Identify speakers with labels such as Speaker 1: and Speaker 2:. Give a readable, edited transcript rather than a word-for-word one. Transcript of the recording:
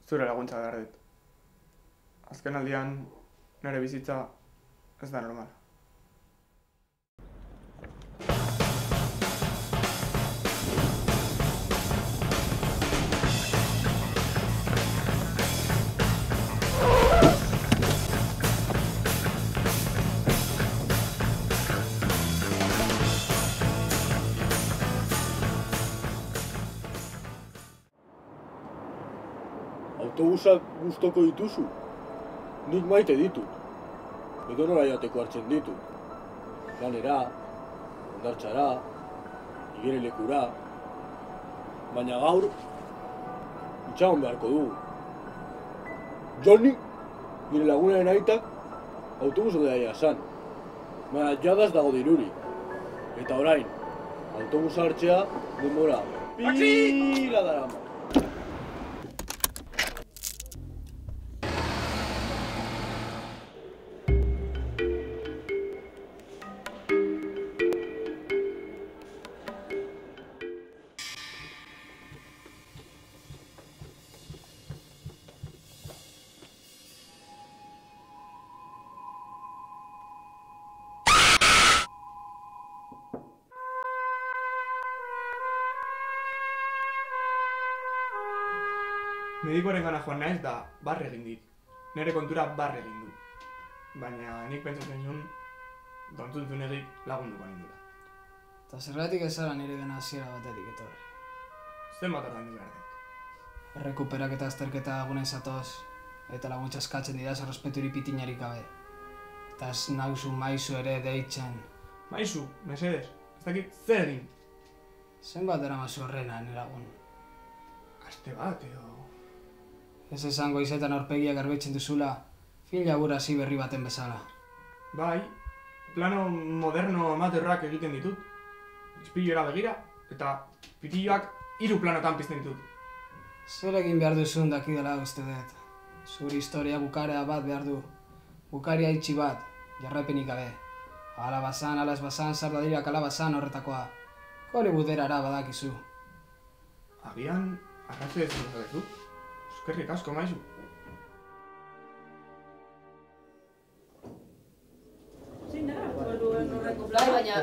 Speaker 1: zure laguntza behar dut. Azken aldian, nire bizitza ez da normal.
Speaker 2: Autobusak gustoko dituzu? Nik maite ditut. Edonora jateko hartzen ditut. Lanera, hondartzara, igerilekura. Baina gaur, itxagon beharko dugu. Joni, nire lagunaren aitak, autobuso daia zan. Baina jadaz dago diruri. Eta orain, autobusa hartzea, denbora pila darama.
Speaker 1: Medikoaren gana joan naiz da barre egin dit. Nire kontura barre egin du. Baina nik pentsatzen nuen dontzuntzunegik lagunduko nindula.
Speaker 3: Eta zergatik ez zara nire gana hasiera batetik etorri.
Speaker 1: Zenbat ordaindu behar dut.
Speaker 3: Errekuperak eta azterketa egunen zatoz, eta laguntza eskatzen didaz errespeturi pitinarik gabe. Eta ez nauzu maizu ere deitzen.
Speaker 1: Maizu, mesedez, ez dakit zer egin.
Speaker 3: Zenbat eramazu horrena, nire lagun.
Speaker 1: Aste bat edo...
Speaker 3: Ez esango izetan aurpegiak garbitzen duzula, fin labur hasi berri baten bezala.
Speaker 1: Bai, plano moderno amateurrak egiten ditut. Ispilora begira, eta pitilloak 3 planotan pizten ditut.
Speaker 3: Zer egin behar duzun dakidala uste dut. Zure historia bukarea bat behar du. Bukaria itxi bat, jarraipenik gabe. Ala bazan, ala ez bazan, zar dadila kalabazan horretakoa. Hollywoodera badakizu.
Speaker 1: Agian, arrazoi ez duzu. Eskerrik asko, maizu.
Speaker 4: Bai, baina...